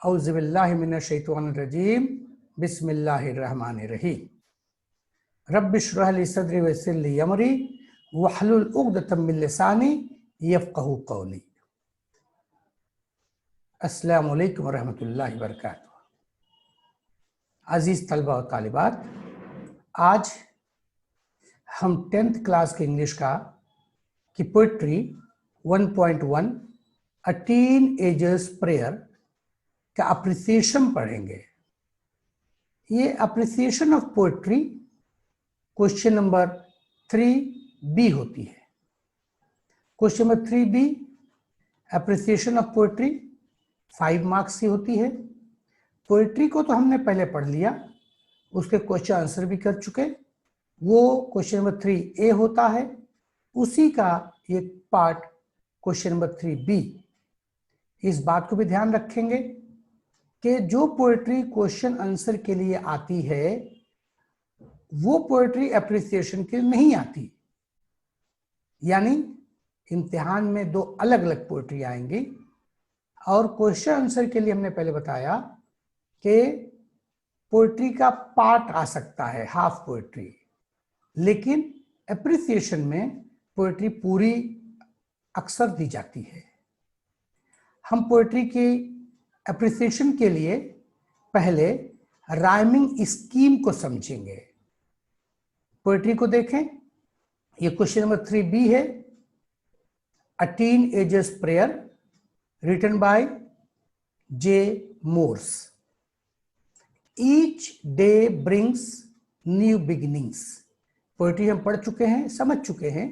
औज़ुबिल्लाहि मिनश्शैतानिर्रजीम बिस्मिल्लाहिर्रहमानिर्रहीम रब्बिश्रह ली सदरी वयस्सिर ली अमरी वहलुल उक़दतम मिन लिसानी यफ़क़हू क़ौली। अस्सलामु अलैकुम व रहमतुल्लाहि व बरकातुहू। अज़ीज़ तलबा और तालिबात, आज हम 10th क्लास के इंग्लिश की पोइट्री 1.1 अ टीन एजर्स प्रेयर का अप्रिसिएशन पढ़ेंगे। ये appreciation of poetry question number 3B होती है। Question number 3B appreciation of poetry 5 marks की होती है। पोइट्री को तो हमने पहले पढ़ लिया, उसके क्वेश्चन आंसर भी कर चुके। वो क्वेश्चन नंबर 3A होता है, उसी का ये पार्ट क्वेश्चन नंबर 3B। इस बात को भी ध्यान रखेंगे कि जो पोइट्री क्वेश्चन आंसर के लिए आती है वो पोइट्री अप्रिसिएशन के लिए नहीं आती। यानी इम्तिहान में दो अलग अलग पोइट्री आएंगी और क्वेश्चन आंसर के लिए हमने पहले बताया कि पोइट्री का पार्ट आ सकता है, हाफ पोइट्री, लेकिन अप्रिसिएशन में पोइट्री पूरी अक्सर दी जाती है। हम पोइट्री की अप्रिसिएशन के लिए पहले राइमिंग स्कीम को समझेंगे। पोइट्री को देखें, ये क्वेश्चन नंबर 3B है। A teenagers prayer written by J Morse. Each day brings new beginnings. Poetry हम पढ़ चुके हैं, समझ चुके हैं,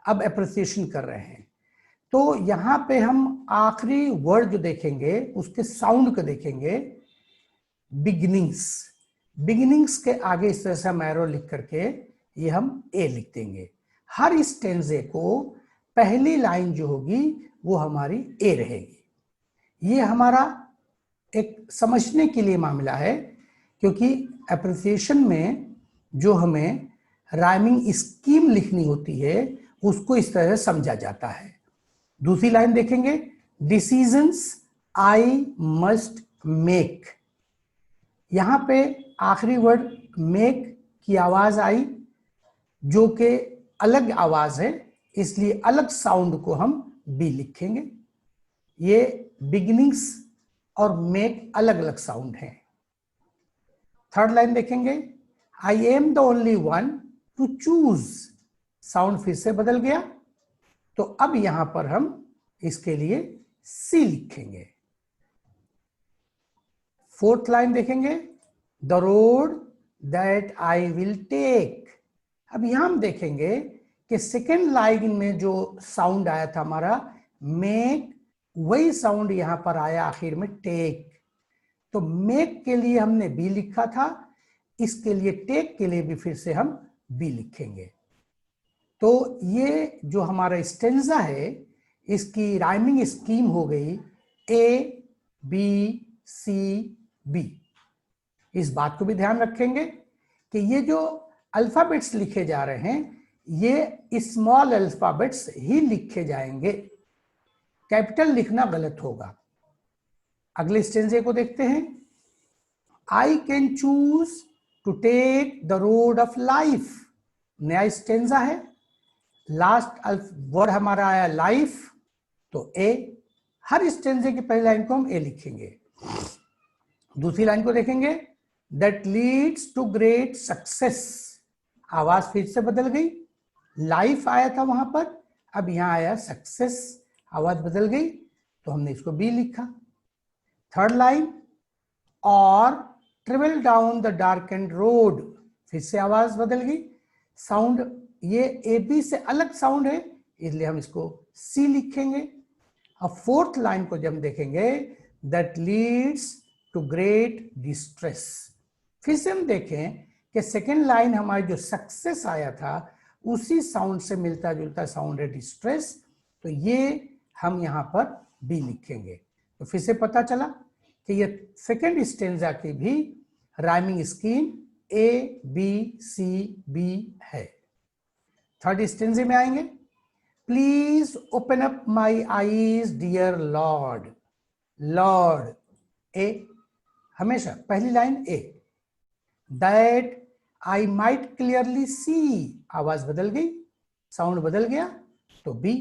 अब अप्रिसिएशन कर रहे हैं। तो यहाँ पे हम आखिरी वर्ड जो देखेंगे उसके साउंड को देखेंगे, बिगिनिंग्स। बिगिनिंग्स के आगे इस तरह से हम एरो लिख करके ये हम ए लिख देंगे। हर स्टेंजे को पहली लाइन जो होगी वो हमारी ए रहेगी। ये हमारा एक समझने के लिए मामला है, क्योंकि अप्रिसिएशन में जो हमें राइमिंग स्कीम लिखनी होती है उसको इस तरह से समझा जाता है। दूसरी लाइन देखेंगे, डिसीजंस आई मस्ट मेक। यहां पे आखिरी वर्ड मेक की आवाज आई जो कि अलग आवाज है, इसलिए अलग साउंड को हम बी लिखेंगे। ये बिगिनिंग्स और मेक अलग अलग साउंड है। थर्ड लाइन देखेंगे, I am the only one two choose. Sound फिर से बदल गया, तो अब यहां पर हम इसके लिए सी लिखेंगे। फोर्थ लाइन देखेंगे, the road that I will take. अब यहां हम देखेंगे कि सेकेंड लाइन में जो साउंड आया था हमारा मेक, वही साउंड यहां पर आया आखिर में टेक। तो मेक के लिए हमने बी लिखा था, इसके लिए टेक के लिए भी फिर से हम बी लिखेंगे। तो ये जो हमारा स्टेंजा है इसकी राइमिंग स्कीम हो गई ए बी सी बी। इस बात को भी ध्यान रखेंगे कि ये जो अल्फाबेट्स लिखे जा रहे हैं ये स्मॉल अल्फाबेट्स ही लिखे जाएंगे, कैपिटल लिखना गलत होगा। अगले स्टेंजे को देखते हैं, I can choose to take the road of life. नया स्टेंजा है, लास्ट वर्ड हमारा आया लाइफ, तो ए। हर स्टेंजे की पहली लाइन को हम ए लिखेंगे। दूसरी लाइन को देखेंगे, that leads to great success. आवाज फिर से बदल गई, लाइफ आया था वहां पर, अब यहां आया सक्सेस, आवाज बदल गई, तो हमने इसको बी लिखा। थर्ड लाइन, और travel down the dark and road. फिर से आवाज बदल गई, साउंड ये ए बी से अलग साउंड है, इसलिए हम इसको सी लिखेंगे। अब फोर्थ लाइन को जब हम देखेंगे, that leads to great distress. फिर से हम देखें कि सेकेंड लाइन हमारी जो सक्सेस आया था उसी साउंड से मिलता जुलता साउंड है डिस्ट्रेस, तो ये हम यहां पर बी लिखेंगे। तो फिर से पता चला कि ये सेकेंड स्टेंजा की भी rhyming scheme A B C B है। थर्ड स्टेंजे में आएंगे, please open up my eyes dear lord. Lord A, हमेशा पहली line A. That I might clearly see, आवाज बदल गई, साउंड बदल गया तो B.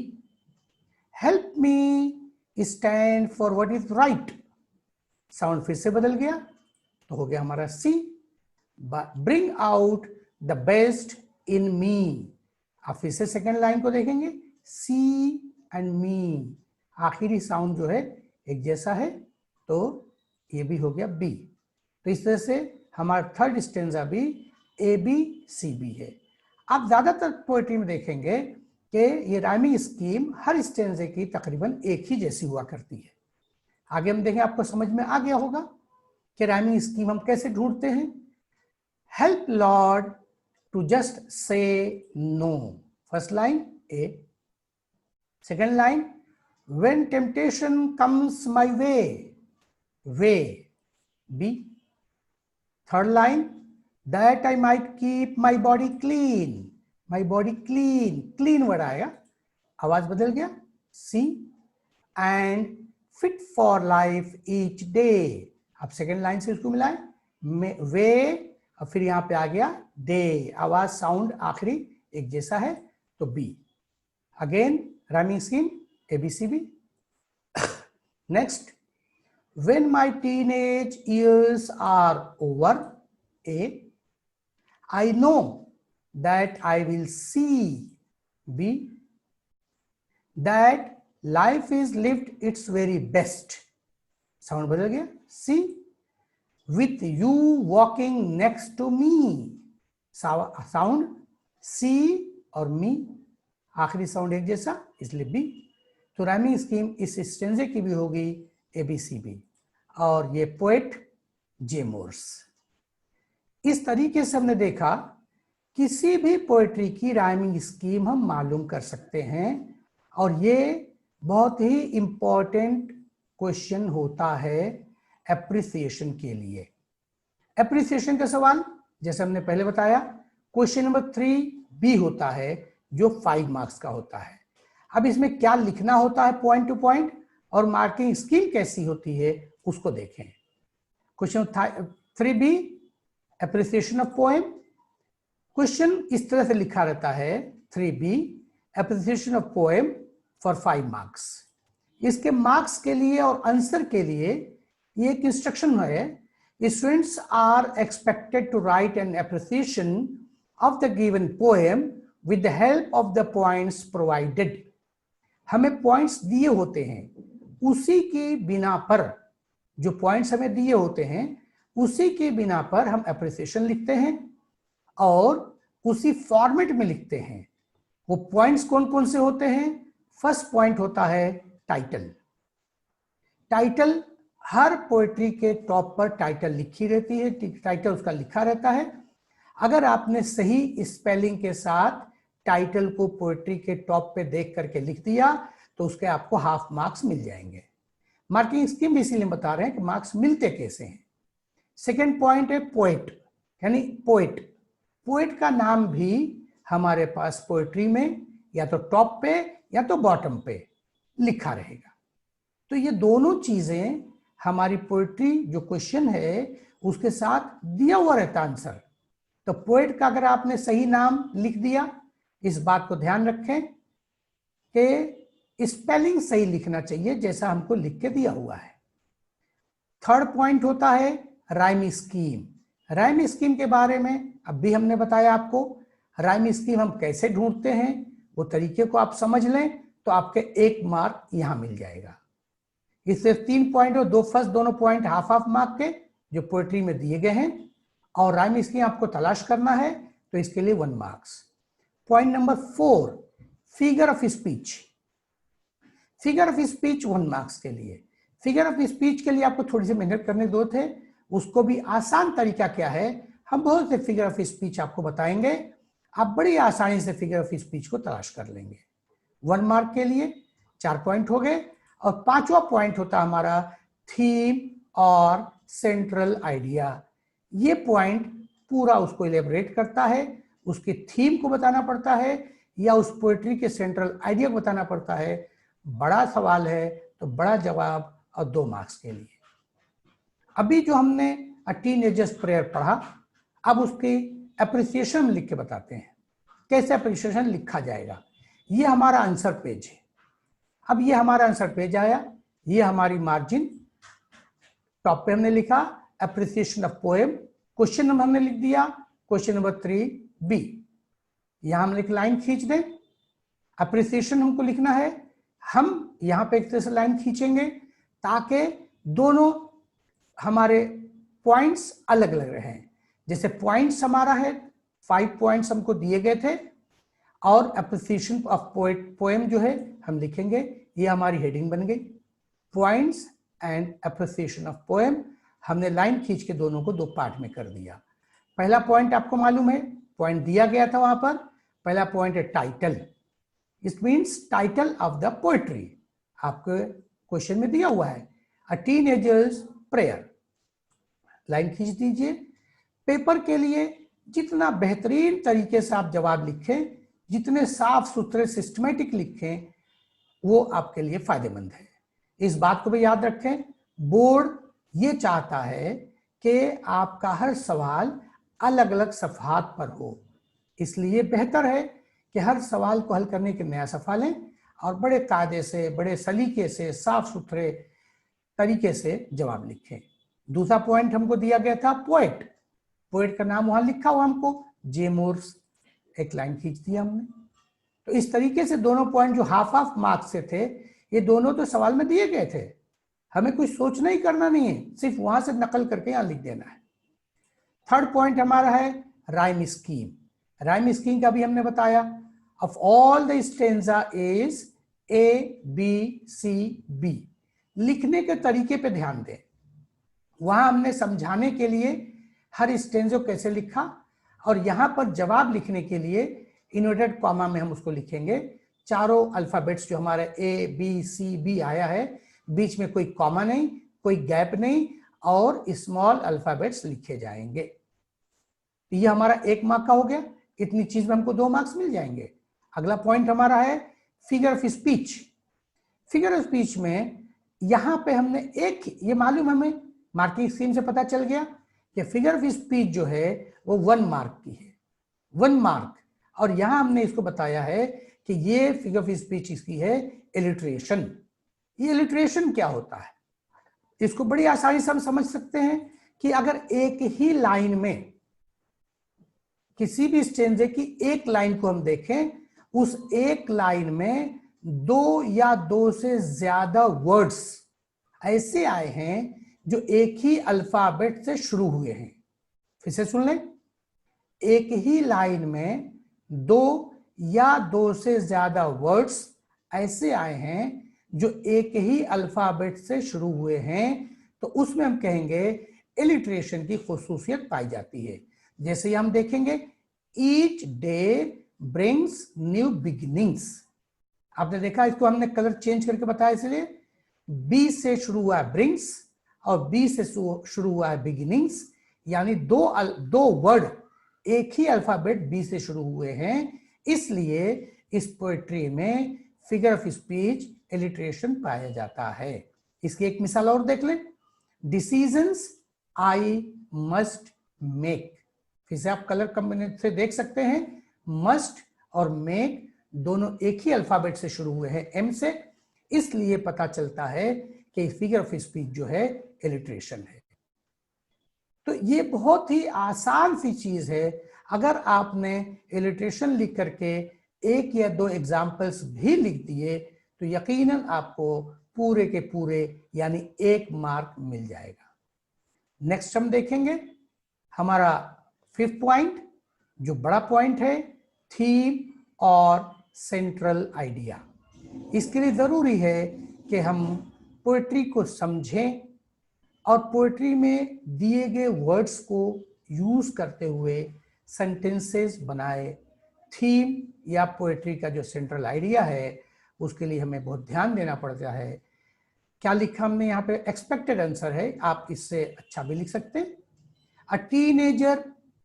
Help me stand for what is right, sound फिर से बदल गया तो हो गया हमारा C. Bring out the best in me, आप फिर से सेकेंड लाइन को देखेंगे, सी एंड मी, आखिरी साउंड जो है एक जैसा है तो ये भी हो गया बी। तो इस तरह से हमारा थर्ड स्टेंजा भी ए बी सी बी है। आप ज्यादातर पोएट्री में देखेंगे कि ये राइमिंग स्कीम हर स्टेंजे की तकरीबन एक ही जैसी हुआ करती है। आगे हम देखें, आपको समझ में आ गया होगा कि राइमिंग स्कीम हम कैसे ढूंढते हैं। Help lord to just say no, first line A. Second line, when temptation comes my way, way B. Third line, that I might keep my body clean, my body clean, clean word आएगा, आवाज बदल गया C. And fit for life each day, आप second line से उसको मिलाएं, वे और फिर यहां पे आ गया डे, आवाज साउंड आखिरी एक जैसा है तो B. Again rhyming scheme ABCB। Next, when my teenage years are over, A, I know that I will see, B, that life is lived its very best, sound बदल गया C, with you walking next to me, sound C और मी, आखिरी sound एक जैसा इसलिए B। तो rhyming scheme इस स्टेंजे की भी होगी ABCB और ये पोएट जे मोर्स। इस तरीके से हमने देखा किसी भी पोएट्री की राइमिंग स्कीम हम मालूम कर सकते हैं और ये बहुत ही इंपॉर्टेंट क्वेश्चन होता है एप्रिसिएशन के लिए। एप्रिसिएशन का सवाल जैसे हमने पहले बताया क्वेश्चन नंबर 3B होता है जो 5 मार्क्स का होता है। अब इसमें क्या लिखना होता है पॉइंट टू पॉइंट और मार्किंग स्कीम कैसी होती है उसको देखें। Question 3B, appreciation of poem. Question इस तरह से लिखा रहता है 3B, appreciation of poem for 5 marks. इसके मार्क्स के लिए और आंसर के लिए ये एक इंस्ट्रक्शन है, students are expected to write an appreciation of the given poem with the help of the points provided. हमें पॉइंट्स दिए होते हैं, उसी की बिना पर, जो पॉइंट्स हमें दिए होते हैं उसी की बिना पर हम एप्रिसिएशन लिखते हैं और उसी फॉर्मेट में लिखते हैं। वो पॉइंट्स कौन कौन से होते हैं? फर्स्ट पॉइंट होता है टाइटल। टाइटल हर पोएट्री के टॉप पर टाइटल लिखी रहती है, टाइटल उसका लिखा रहता है। अगर आपने सही स्पेलिंग के साथ टाइटल को पोएट्री के टॉप पे देख करके लिख दिया तो उसके आपको हाफ मार्क्स मिल जाएंगे। मार्किंग स्कीम भी इसीलिए बता रहे हैं कि मार्क्स मिलते कैसे हैं। सेकेंड पॉइंट है पोएट, यानी पोएट। पोएट का नाम भी हमारे पास पोएट्री में या तो टॉप पे या तो बॉटम पे लिखा रहेगा। तो ये दोनों चीजें हमारी पोएट्री जो क्वेश्चन है उसके साथ दिया हुआ रहता आंसर। तो पोएट का अगर आपने सही नाम लिख दिया, इस बात को ध्यान रखें कि स्पेलिंग सही लिखना चाहिए जैसा हमको लिख के दिया हुआ है। थर्ड पॉइंट होता है राइम स्कीम। राइम स्कीम के बारे में अब भी हमने बताया आपको। राइम स्कीम हम कैसे ढूंढते हैं वो तरीके को आप समझ लें तो आपके 1 मार्क यहां मिल जाएगा। इससे 3 पॉइंट और 2 फर्स्ट दोनों पॉइंट हाफ हाफ मार्क के जो पोएट्री में दिए गए हैं और राइम स्कीम आपको तलाश करना है तो इसके लिए 1 marks. Point number 4, figure of speech. Figure of speech 1 marks के लिए। फिगर ऑफ स्पीच के लिए आपको थोड़ी सी मेहनत करने दो थे, उसको भी आसान तरीका क्या है, हम बहुत से फिगर ऑफ स्पीच आपको बताएंगे, आप बड़ी आसानी से फिगर ऑफ स्पीच को तलाश कर लेंगे। 1 मार्क के लिए 4 पॉइंट हो गए। और 5वां पॉइंट होता हमारा थीम और सेंट्रल आइडिया। ये पॉइंट पूरा उसको इलेबोरेट करता है, उसकी थीम को बताना पड़ता है या उस पोएट्री के सेंट्रल आइडिया को बताना पड़ता है। बड़ा सवाल है तो बड़ा जवाब और 2 मार्क्स के लिए। अभी जो हमने अ टीनेजर्स प्रेयर पढ़ा, अब उसकी अप्रिसिएशन लिख के बताते हैं कैसे अप्रिसिएशन लिखा जाएगा। ये हमारा आंसर पेज है। अब ये हमारा आंसर पेज आया, ये हमारी मार्जिन, टॉप पे हमने लिखा appreciation of poem, question number हमने लिख दिया, क्वेश्चन नंबर 3B। यहां हम एक लाइन खींच दें, अप्रिसिएशन हमको लिखना है, हम यहां पे एक तरह से लाइन खींचेंगे ताकि दोनों हमारे पॉइंट्स अलग अलग रहें। जैसे पॉइंट्स हमारा है 5 पॉइंट्स हमको दिए गए थे, और अप्रिसिएशन ऑफ पोएम जो है हम लिखेंगे, ये हमारी हेडिंग बन गई, points and appreciation of poem. हमने लाइन खींच के दोनों को 2 पार्ट में कर दिया। पहला पॉइंट आपको मालूम है, पॉइंट दिया गया था वहां पर, पहला पॉइंट है title, it means title of the poetry, आपके क्वेश्चन में दिया हुआ है अ टीनेजर्स प्रेयर। लाइन खींच दीजिए। पेपर के लिए जितना बेहतरीन तरीके से आप जवाब लिखें, जितने साफ सुथरे सिस्टमेटिक लिखें, वो आपके लिए फायदेमंद है। इस बात को भी याद रखें, बोर्ड ये चाहता है कि आपका हर सवाल अलग अलग सफ़हात पर हो, इसलिए बेहतर है कि हर सवाल को हल करने के नया सफ़ा लें और बड़े कायदे से, बड़े सलीके से, साफ सुथरे तरीके से जवाब लिखें। दूसरा पॉइंट हमको दिया गया था पोएट, पोएट का नाम वहां लिखा हुआ हमको, जे मोर्स, एक लाइन खींच दिया हमने। तो इस तरीके से दोनों पॉइंट जो हाफ हाफ मार्क्स से थे, ये दोनों तो सवाल में दिए गए थे, हमें कुछ सोचना ही करना नहीं है, सिर्फ वहां से नकल करके यहां लिख देना है। थर्ड पॉइंट हमारा है राइम स्कीम। राइम स्कीम का भी हमने बताया, of all the stanza is ABCB। लिखने के तरीके पे ध्यान दें, वहां हमने समझाने के लिए हर स्टेंजो कैसे लिखा, और यहां पर जवाब लिखने के लिए इन्वर्टेड कॉमा में हम उसको लिखेंगे। चारों अल्फाबेट्स जो हमारे ABCB आया है, बीच में कोई कॉमा नहीं, कोई गैप नहीं, और स्मॉल अल्फाबेट्स लिखे जाएंगे। ये हमारा 1 मार्क का हो गया, इतनी चीज में हमको 2 मार्क्स मिल जाएंगे। अगला पॉइंट हमारा है figure of speech. Figure of speech में यहां पे हमने एक, ये मालूम हमें मार्किंग स्कीम से पता चल गया कि फिगर ऑफ स्पीच जो है वो 1 मार्क की है, 1 मार्क। और यहां हमने इसको बताया है कि ये फिगर ऑफ स्पीच इसकी है इलिट्रेशन। ये इलिट्रेशन क्या होता है, इसको बड़ी आसानी से हम समझ सकते हैं कि अगर एक ही लाइन में किसी भी स्टेंजे की एक लाइन को हम देखें, उस एक लाइन में 2 या 2 से ज्यादा वर्ड्स ऐसे आए हैं जो एक ही अल्फाबेट से शुरू हुए हैं। फिर से सुन लें, एक ही लाइन में 2 या 2 से ज्यादा वर्ड्स ऐसे आए हैं जो एक ही अल्फाबेट से शुरू हुए हैं, तो उसमें हम कहेंगे इलिट्रेशन की खुसूसियत पाई जाती है। जैसे हम देखेंगे, each day brings new beginnings. आपने देखा, इसको हमने कलर चेंज करके बताया, इसलिए बी से शुरू हुआ है ब्रिंग्स और बी से शुरू हुआ है बिगिनिंग्स, यानी दो वर्ड एक ही अल्फाबेट बी से शुरू हुए हैं, इसलिए इस पोएट्री में फिगर ऑफ स्पीच इलिट्रेशन पाया जाता है। इसकी एक मिसाल और देख लें, डिसीजंस आई मस्ट मेक। फिर से आप कलर कॉम्बिनेशन से देख सकते हैं, मस्ट और मेक दोनों एक ही अल्फाबेट से शुरू हुए हैं, एम से, इसलिए पता चलता है कि फिगर ऑफ स्पीच जो है इलिट्रेशन है। तो ये बहुत ही आसान सी चीज है, अगर आपने इलिट्रेशन लिख करके 1 या 2 एग्जाम्पल्स भी लिख दिए तो यकीनन आपको पूरे के पूरे यानी 1 मार्क मिल जाएगा। नेक्स्ट हम देखेंगे हमारा 5th पॉइंट, जो बड़ा पॉइंट है, थीम और सेंट्रल आइडिया। इसके लिए जरूरी है कि हम पोएट्री को समझें और पोएट्री में दिए गए वर्ड्स को यूज करते हुए सेंटेंसेस बनाए। थीम या पोएट्री का जो सेंट्रल आइडिया है, उसके लिए हमें बहुत ध्यान देना पड़ता है। क्या लिखा हमने यहाँ पे, एक्सपेक्टेड आंसर है, आप इससे अच्छा भी लिख सकते हैं। A teenager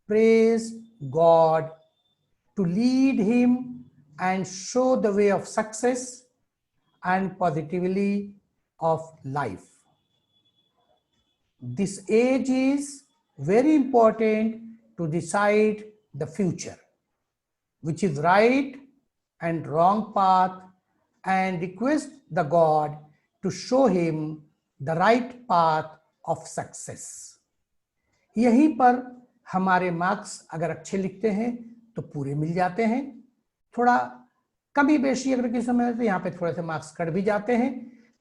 praise god to lead him and show the way of success and positively of life. This age is very important to decide the future, which is right and wrong path, and request the God to show him the right path of success. यहीं पर हमारे marks अगर अच्छे लिखते हैं तो पूरे मिल जाते हैं, थोड़ा कमी बेशी अगर किसी समय तो यहाँ पे थोड़े से मार्क्स कट भी जाते हैं,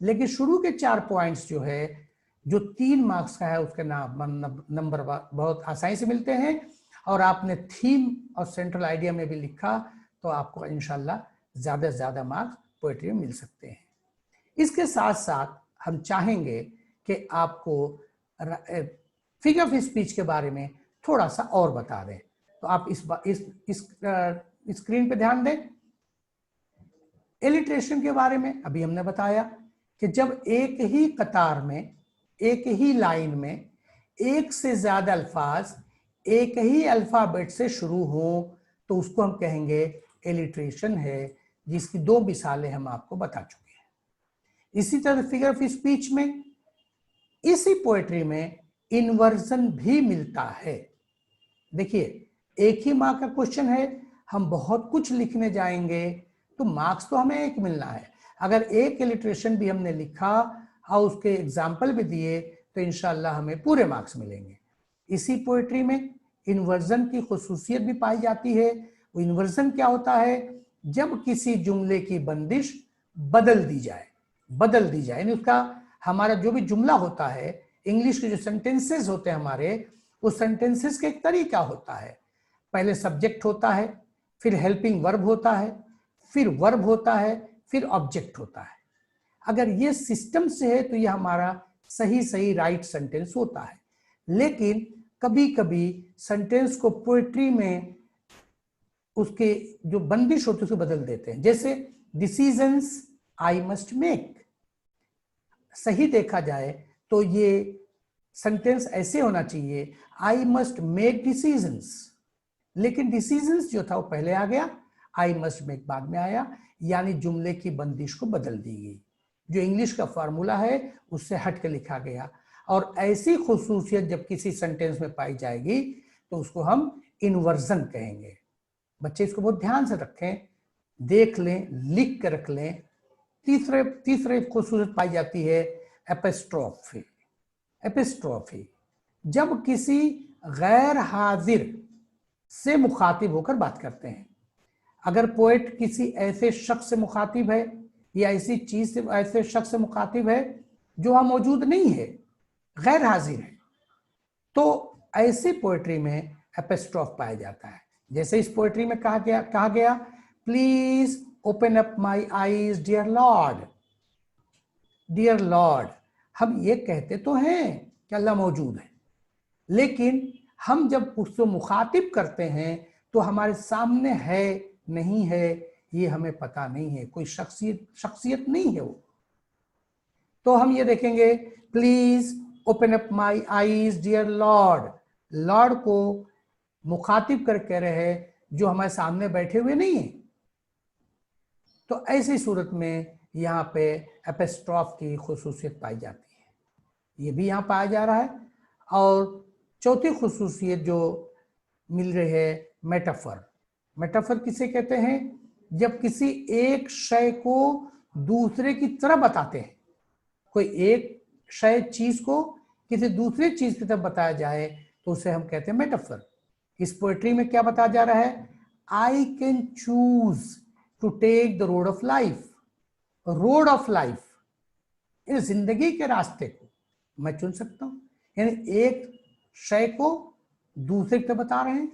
लेकिन शुरू के 4 पॉइंट्स जो है, जो 3 मार्क्स का है, उसके नंबर बहुत आसानी से मिलते हैं। और आपने थीम और सेंट्रल आइडिया में भी लिखा तो आपको इंशाल्लाह ज़्यादा से ज़्यादा मार्क्स पोएट्री में मिल सकते हैं। इसके साथ साथ हम चाहेंगे कि आपको फिगर ऑफ स्पीच के बारे में थोड़ा सा और बता दें, तो आप इस स्क्रीन पे ध्यान दें। एलिट्रेशन के बारे में अभी हमने बताया कि जब एक ही कतार में, एक ही लाइन में एक से ज्यादा अल्फाज एक ही अल्फाबेट से शुरू हो तो उसको हम कहेंगे एलिट्रेशन है, जिसकी 2 मिसालें हम आपको बता चुके हैं। इसी तरह फिगर ऑफ स्पीच में, इसी पोएट्री में इन्वर्जन भी मिलता है। देखिए, एक ही मार्क का क्वेश्चन है, हम बहुत कुछ लिखने जाएंगे तो मार्क्स तो हमें एक मिलना है। अगर एक इलिट्रेशन भी हमने लिखा और उसके एग्जाम्पल भी दिए तो इंशाल्लाह हमें पूरे मार्क्स मिलेंगे। इसी पोएट्री में इन्वर्जन की खुसूसियत भी पाई जाती है। वो इन्वर्जन क्या होता है? जब किसी जुमले की बंदिश बदल दी जाए, यानी उसका हमारा जो भी जुमला होता है, इंग्लिश के जो सेंटेंसेस होते हैं हमारे, उस सेंटेंसेस का एक तरीका होता है। पहले सब्जेक्ट होता है, फिर हेल्पिंग वर्ब होता है, फिर वर्ब होता है, फिर ऑब्जेक्ट होता है। अगर ये सिस्टम से है तो ये हमारा सही राइट सेंटेंस होता है। लेकिन कभी कभी सेंटेंस को पोएट्री में उसके जो बंदिश होती है उसको बदल देते हैं। जैसे डिसीजंस आई मस्ट मेक, सही देखा जाए तो ये सेंटेंस ऐसे होना चाहिए, आई मस्ट मेक डिसीजंस, लेकिन डिसीजंस जो था वो पहले आ गया, आई मस्ट मेक बाद में आया, यानी जुमले की बंदिश को बदल दी गई। जो इंग्लिश का फार्मूला है उससे हट के लिखा गया। और ऐसी खुसूसियत जब किसी सेंटेंस में पाई जाएगी तो उसको हम इन्वर्जन कहेंगे। बच्चे इसको बहुत ध्यान से रखें, देख लें, लिख कर रख लें। तीसरे खुसूसियत पाई जाती है एपिस्ट्रोफी। जब किसी गैर हाजिर से मुखातिब होकर बात करते हैं। अगर पोएट किसी ऐसे शख्स से मुखातिब है या ऐसी चीज से, ऐसे शख्स से मुखातिब है जो वहां मौजूद नहीं है, गैर हाजिर है, तो ऐसी पोएट्री में एपिस्ट्रोफ पाया जाता है। जैसे इस पोएट्री में कहा गया please open up my eyes dear lord. हम ये कहते तो हैं कि अल्लाह मौजूद है, लेकिन हम जब उसको मुखातिब करते हैं तो हमारे सामने है नहीं है ये हमें पता नहीं है, कोई शख्सियत नहीं है वो। तो हम ये देखेंगे please open up my eyes dear lord को मुखातिब कर कह रहे हैं जो हमारे सामने बैठे हुए नहीं है। तो ऐसी सूरत में यहाँ पे एपिस्ट्रोफ की खुसूसियत पाई जाती है, ये भी यहाँ पाया जा रहा है। और चौथी खुसूसियत जो मिल रही है मेटाफर किसे कहते हैं? जब किसी एक शय को दूसरे की तरह बताते हैं, कोई एक शय चीज को किसी दूसरे चीज की तरफ बताया जाए तो उसे हम कहते हैं मेटाफर। इस पोएट्री में क्या बताया जा रहा है? I can choose to take the road of life, इस जिंदगी के रास्ते को मैं चुन सकता हूं। यानी एक शय को दूसरे की तरफ बता रहे हैं,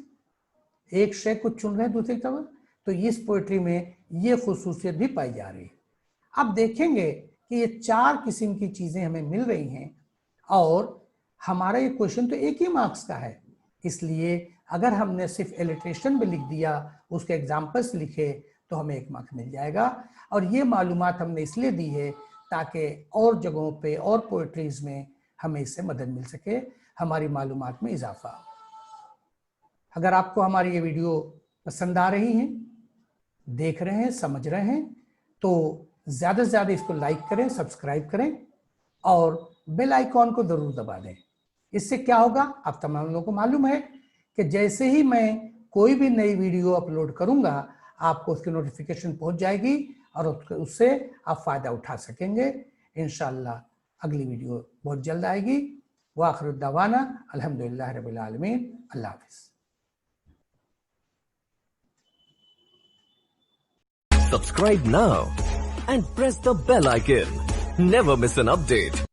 एक शय को चुन रहे हैं दूसरी तरफ। तो इस पोएट्री में ये खुसूसियत भी पाई जा रही है। अब देखेंगे कि ये 4 किस्म की चीजें हमें मिल रही हैं और हमारा ये क्वेश्चन तो एक ही मार्क्स का है, इसलिए अगर हमने सिर्फ इलिट्रेशन में लिख दिया, उसके एग्जाम्पल्स लिखे तो हमें 1 मार्क्स मिल जाएगा। और ये मालूमात हमने इसलिए दी है ताकि और जगहों पे और पोएट्रीज में हमें इससे मदद मिल सके, हमारी मालूमात में इजाफा। अगर आपको हमारी ये वीडियो पसंद आ रही है, देख रहे हैं, समझ रहे हैं, तो ज़्यादा से ज़्यादा इसको लाइक करें, सब्सक्राइब करें और बेल आइकॉन को ज़रूर दबा दें इससे क्या होगा, आप तमाम लोगों को मालूम है कि जैसे ही मैं कोई भी नई वीडियो अपलोड करूंगा आपको उसकी नोटिफिकेशन पहुंच जाएगी और उससे आप फायदा उठा सकेंगे। इंशाअल्लाह अगली वीडियो बहुत जल्द आएगी। वाखिर दावाना अल्हम्दुलिल्लाह रब्बिल आलमीन। अल्लाह हाफिज़। Subscribe now and press the bell icon. Never miss an update.